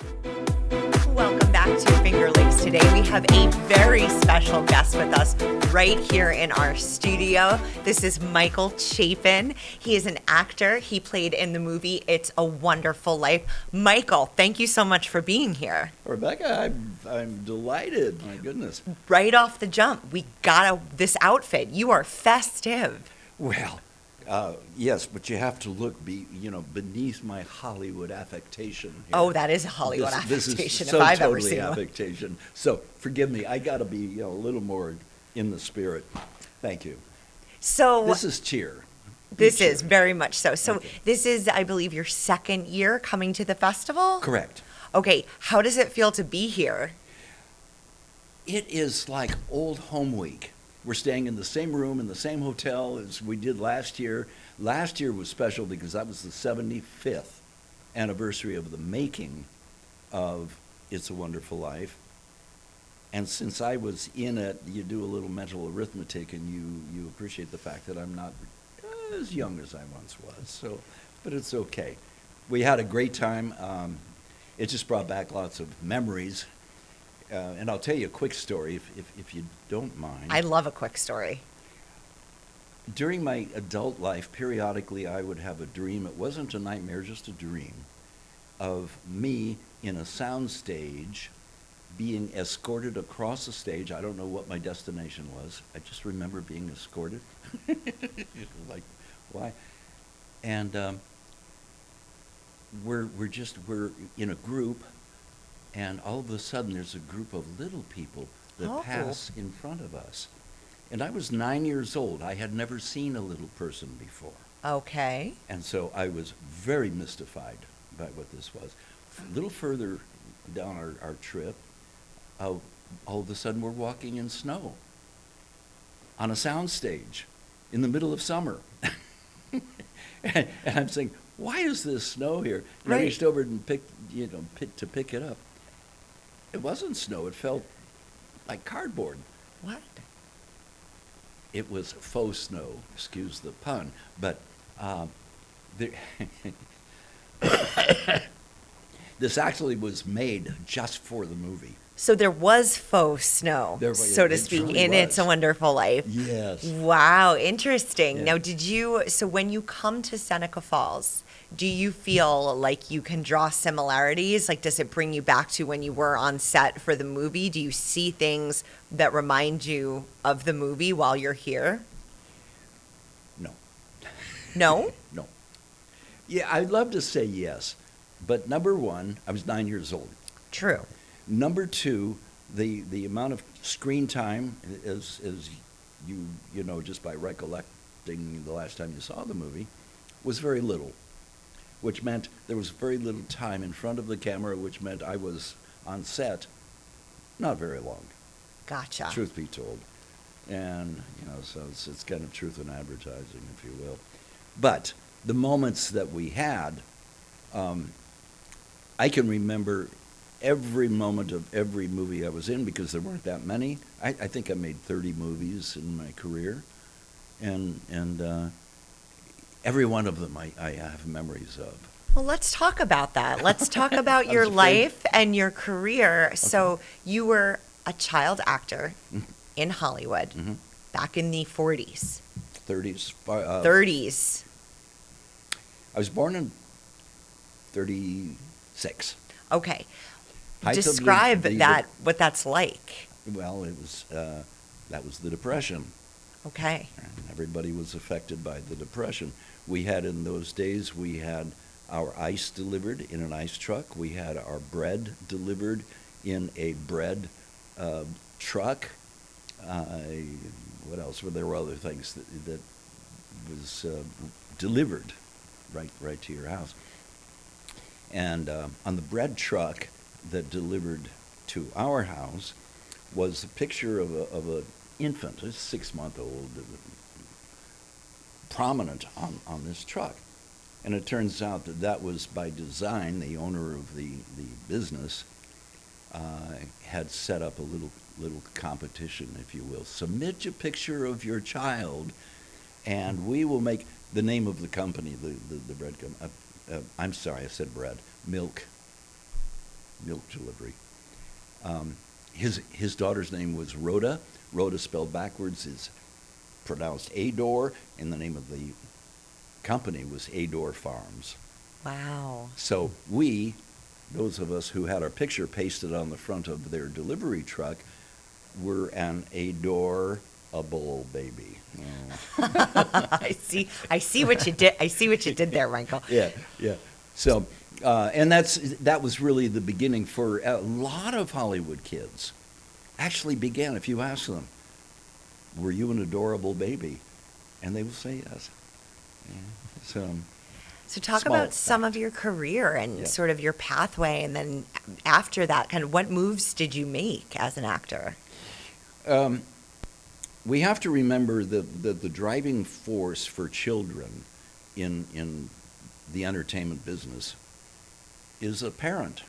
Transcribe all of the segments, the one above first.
Welcome back to Finger Lakes. Today we have a very special guest with us right here in our studio. This is Michael Chapin. He is an actor. He played in the movie It's a Wonderful Life. Michael, thank you so much for being here. Rebecca, I'm delighted. My goodness. Right off the jump, we got this outfit. You are festive. Well, yes, but you have to look beneath my Hollywood affectation here. Oh, that is a Hollywood This affectation is so if I've ever totally seen one. affectation. So forgive me. I got to be a little more in the spirit. Thank you. So This is cheer. this Cheer. is very much so. So Okay. this is, I believe, your second year coming to the festival? Correct. Okay, how does it feel to be here? It is like old home week. We're staying in the same room in the same hotel as we did last year. Last year was special because that was the 75th anniversary of the making of It's a Wonderful Life. And since I was in it, you do a little mental arithmetic and you appreciate the fact that I'm not as young as I once was. So, but it's okay. We had a great time. It just brought back lots of memories. And I'll tell you a quick story if you don't mind. I love a quick story. During my adult life, periodically I would have a dream. It wasn't a nightmare, just a dream of me in a sound stage being escorted across the stage. I don't know what my destination was. I just remember being escorted. Like, why? And we're in a group. And all of a sudden, there's a group of little people that pass in front of us. And I was 9 years old. I had never seen a little person before. Okay. And so I was very mystified by what this was. A little further down our trip, all of a sudden, we're walking in snow on a sound stage in the middle of summer. and I'm saying, why is this snow here? And I Right. reached over and picked it up. It wasn't snow. It felt like cardboard. What? It was faux snow, excuse the pun. But there this actually was made just for the movie. So there was faux snow, There- so to it speak, truly in It's a was. Wonderful Life. Yes. Wow, interesting. Yeah. Now, so when you come to Seneca Falls, do you feel like you can draw similarities? Like, does it bring you back to when you were on set for the movie? Do you see things that remind you of the movie while you're here? No. No? No. Yeah, I'd love to say yes. But number one, I was 9 years old. True. Number two, the amount of screen time, as you know, just by recollecting the last time you saw the movie, was very little, which meant there was very little time in front of the camera, which meant I was on set not very long, Gotcha. truth be told. And, so it's kind of truth in advertising, if you will. But the moments that we had, I can remember every moment of every movie I was in because there weren't that many. I think I made 30 movies in my career, and every one of them I have memories of. Well, let's talk about that. Let's talk about I your was afraid. life and your career. So you were a child actor Mhm. in Hollywood back in the 40s, 30s. 30s. I was born in 36. Okay. Height of the- Describe the- what that's like. Well, it was that was the Depression. Okay. And everybody was affected by the Depression. We had, in those days, we had our ice delivered in an ice truck. We had our bread delivered in a bread truck. What else? Well, there were other things that was delivered right to your house. And on the bread truck that delivered to our house was a picture of a infant, a 6-month-old, prominent on this truck. And it turns out that was by design. The owner of the business had set up a little competition, if you will. Submit a picture of your child, and we will make the name of the company, the bread company. I'm sorry, I said bread. Milk milk delivery. His daughter's name was Rhoda. Rhoda spelled backwards is pronounced Ador, and the name of the company was Ador Farms. Wow. So those of us who had our picture pasted on the front of their delivery truck, were an adorable baby. Oh. I see what you did. I see what you did there, Michael. Yeah. So, and that was really the beginning for a lot of Hollywood kids. Actually began, if you ask them, were you an adorable baby? And they will say yes. Yeah. So talk Small about some fact. of your career and Yeah. sort of your pathway, and then after that, kind of what moves did you make as an actor? We have to remember that the driving force for children in the entertainment business is a parent.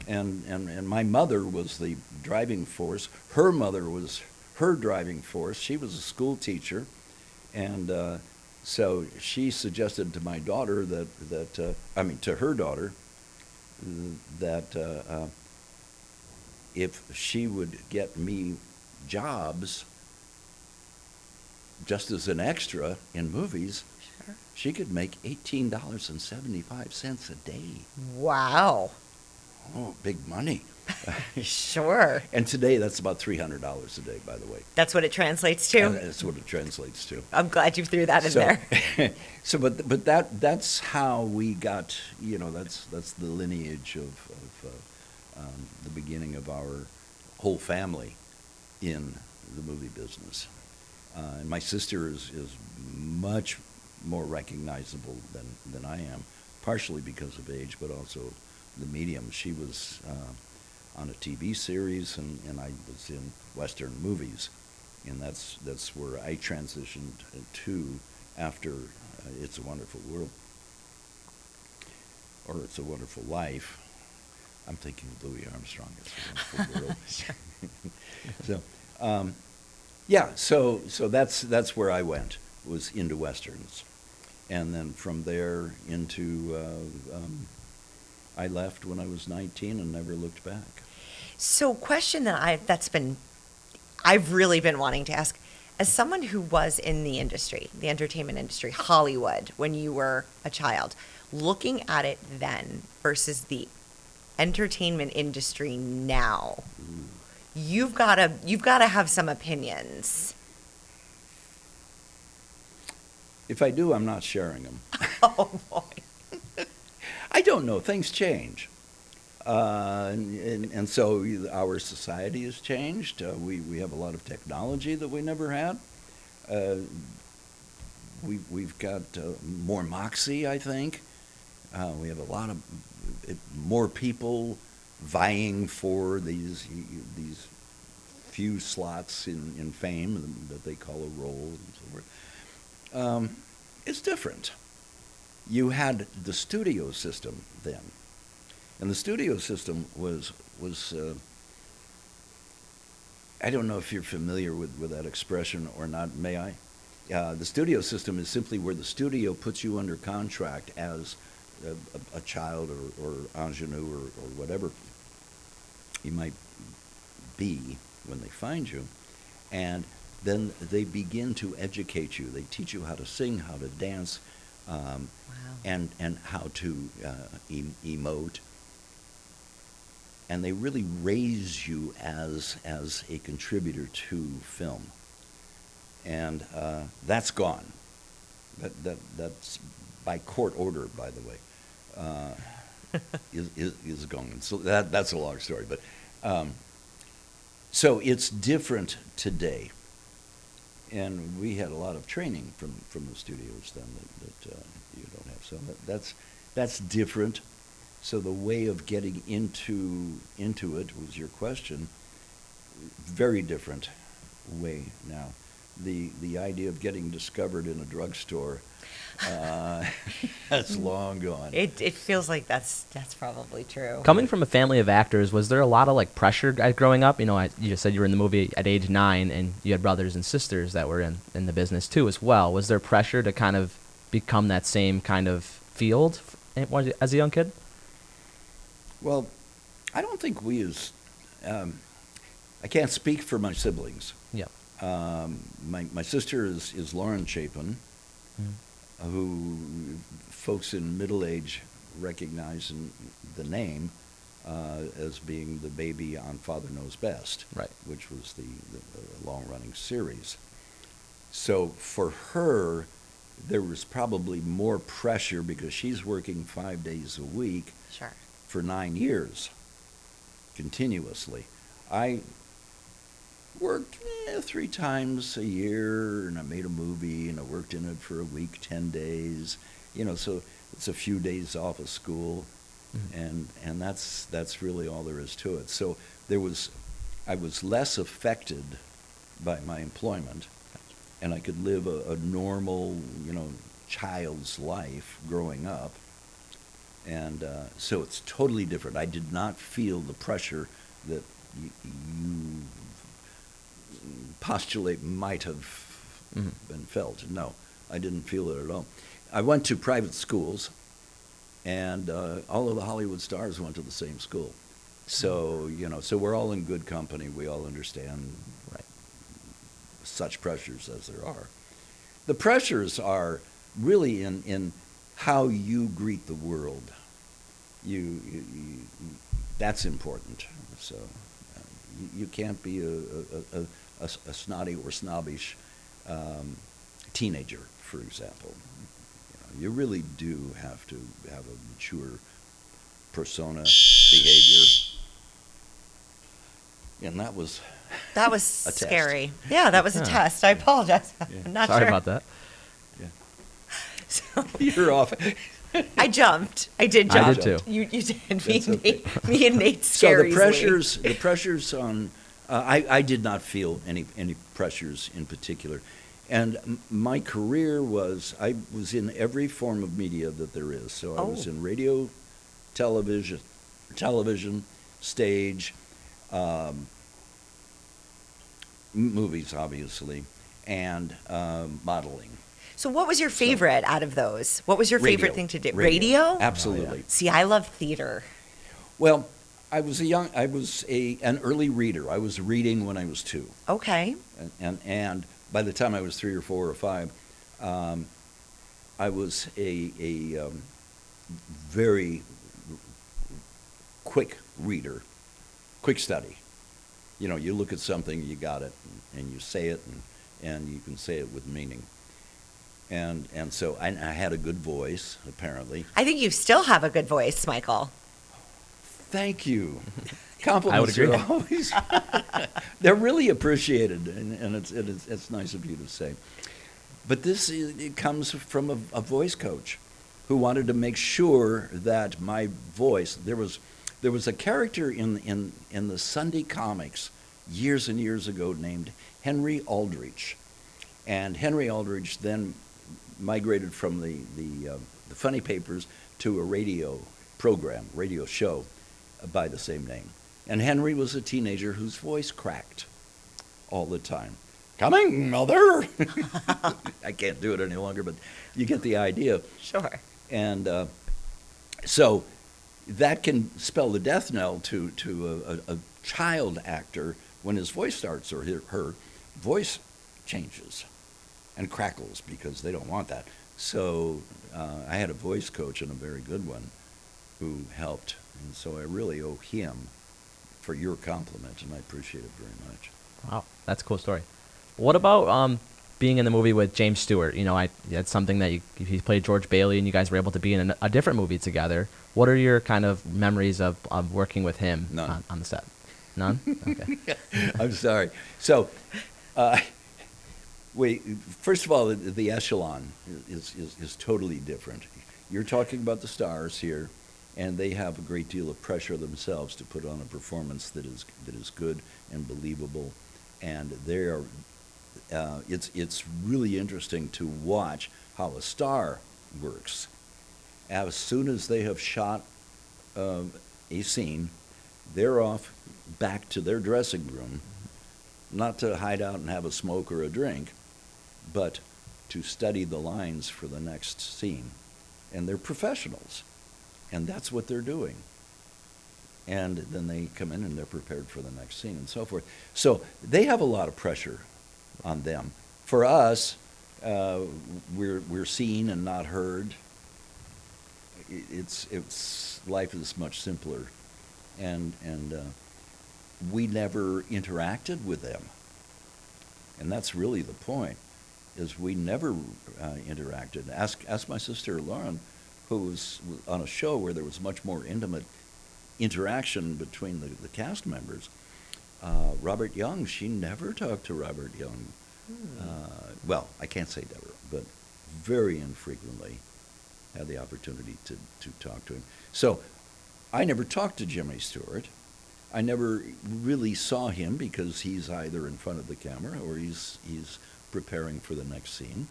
And my mother was the driving force. Her mother was her driving force. She was a school teacher. And so she suggested to my daughter to her daughter, that if she would get me jobs just as an extra in movies, Sure. she could make $18.75 a day. Wow. Oh, big money. Sure. And today that's about $300 a day, by the way. That's what it translates to? And that's what it translates to. I'm glad you threw that in there. But that's how we got, that's the lineage of the beginning of our whole family in the movie business. And my sister is much more recognizable than I am, partially because of age, but also the medium. She was on a TV series, and I was in Western movies, and that's where I transitioned to after It's a Wonderful World, or It's a Wonderful Life. I'm thinking of Louis Armstrong, It's a Wonderful World. So that's where I went, was into Westerns. And then from there into, I left when I was 19 and never looked back. So question that I've really been wanting to ask, as someone who was in the industry, the entertainment industry, Hollywood, when you were a child, looking at it then versus the entertainment industry now, you've got to have some opinions. If I do, I'm not sharing them. Oh boy. I don't know. Things change. And so our society has changed. We have a lot of technology that we never had. We've got more moxie, I think. We have a lot of more people vying for these few slots in fame that they call a role and so forth. It's different. You had the studio system then. And the studio system was I don't know if you're familiar with that expression or not, may I? The studio system is simply where the studio puts you under contract as a child or ingenue or whatever you might be when they find you. And then they begin to educate you. They teach you how to sing, how to dance, Wow. and how to emote. And they really raise you as a contributor to film. And that's gone. That's by court order, by the way, is gone. So that's a long story. But so it's different today. And we had a lot of training from the studios then that you don't have. So that's different. So the way of getting into it was your question. Very different way now. The idea of getting discovered in a drugstore, that's long gone. It feels like that's probably true. Coming from a family of actors, was there a lot of growing up? You just said you were in the movie at age 9, and you had brothers and sisters that were in the business too as well. Was there pressure to kind of become that same kind of field as a young kid? Well, I don't think we as, I can't speak for my siblings. Yep. My sister is Lauren Chapin, who folks in middle age recognize in the name as being the baby on Father Knows Best, Right. which was the long-running series. So for her, there was probably more pressure because she's working 5 days a week Sure. for 9 years continuously. I worked 3 times a year, and I made a movie, and I worked in it for a week, 10 days. So it's a few days off of school, and that's really all there is to it. So I was less affected by my employment, and I could live a normal, child's life growing up. And so it's totally different. I did not feel the pressure that you postulate might have been felt. No, I didn't feel it at all. I went to private schools, and all of the Hollywood stars went to the same school. So, so we're all in good company. We all understand such pressures as there are. The pressures are really in how you greet the world. That's important. So you can't be a snotty or snobbish teenager, for example. You really do have to have a mature persona, behavior. And that was a test. scary. Yeah, that was a test. I apologize. Yeah. I'm not Sorry sure. about that. Yeah. So, You're off. I jumped. I did I jump. did too. You did. That's okay. Me and Nate So scare the pressures on, I did not feel any pressures in particular. And my career I was in every form of media that there is. So I was in radio, television, stage, movies, obviously, and modeling. So what was your favorite out of those? What was your favorite thing to do? Radio? Absolutely. See, I love theater. Well, I was an early reader. I was reading when I was 2. Okay. And by the time I was 3 or 4 or 5, I was a very quick reader, quick study. You look at something, you got it, and you say it, and you can say it with meaning. And so I had a good voice, apparently. I think you still have a good voice, Michael. Thank you. Compliments I would agree. are always they're really appreciated, and it's nice of you to say. But it comes from a voice coach who wanted to make sure that my voice. There was a character in the Sunday comics years and years ago named Henry Aldrich, and Henry Aldrich then migrated from the funny papers to a radio show by the same name. And Henry was a teenager whose voice cracked all the time. Coming, mother! I can't do it any longer, but you get the idea. Sure. And so that can spell the death knell to a child actor when his voice starts, or her voice changes and crackles, because they don't want that. So I had a voice coach, and a very good one, who helped. And so I really owe him for your compliment, and I appreciate it very much. Wow, that's a cool story. What about being in the movie with James Stewart? That's something that he played George Bailey, and you guys were able to be in a different movie together. What are your kind of memories of working with him on the set? None? Okay. I'm sorry. So, first of all, the echelon is totally different. You're talking about the stars here, and they have a great deal of pressure themselves to put on a performance that is good and believable, and it's really interesting to watch how a star works. As soon as they have shot a scene, they're off back to their dressing room, not to hide out and have a smoke or a drink, but to study the lines for the next scene. And they're professionals, and that's what they're doing. and then they come in and they're prepared for the next scene and so forth. So they have a lot of pressure on them. For us, we're seen and not heard. It's life is much simpler, and we never interacted with them, and that's really the point. Is we never interacted. Ask my sister Lauren, who was on a show where there was much more intimate interaction between the cast members. Robert Young, she never talked to Robert Young. Well, I can't say never, but very infrequently had the opportunity to talk to him. So I never talked to Jimmy Stewart. I never really saw him because he's either in front of the camera or he's preparing for the next scene.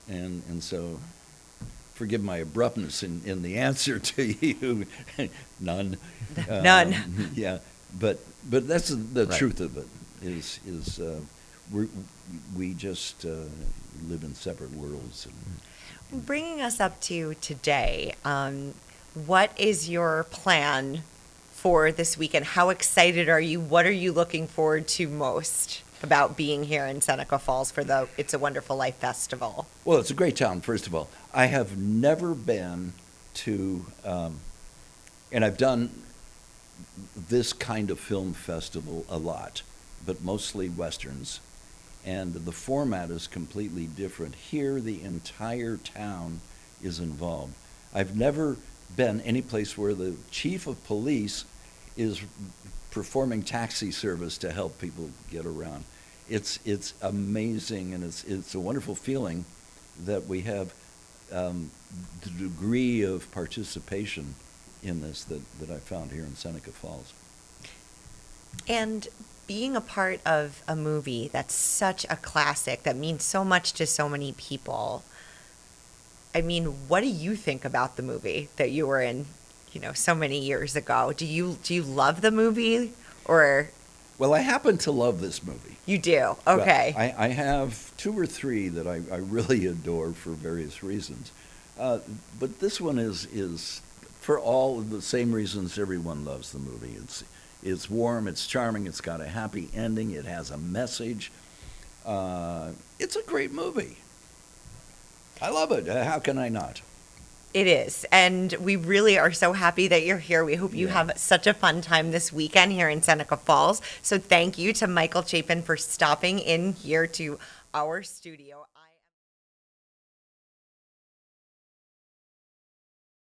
And so forgive my abruptness in the answer to you. None. None. Yeah, but that's the Right. truth of it. Is we just live in separate worlds. And Bringing us up to today, what is your plan for this weekend? How excited are you? What are you looking forward to most about being here in Seneca Falls for the It's a Wonderful Life Festival? Well, it's a great town, first of all. I have never been to, and I've done this kind of film festival a lot, but mostly Westerns. And the format is completely different. Here, the entire town is involved. I've never been any place where the chief of police is performing taxi service to help people get around. It's amazing, and it's a wonderful feeling that we have the degree of participation in this that I found here in Seneca Falls. And being a part of a movie that's such a classic that means so much to so many people, I mean, what do you think about the movie that you were in, so many years ago? Do you love the movie, or? Well, I happen to love this movie. You do? Okay. Well, I have two or three that I really adore for various reasons. But this one is for all of the same reasons everyone loves the movie. It's warm, it's charming, it's got a happy ending, it has a message. It's a great movie. I love it. How can I not? It is. And we really are so happy that you're here. We hope you have such a fun time this weekend here in Seneca Falls. So thank you to Michael Chapin for stopping in here to our studio.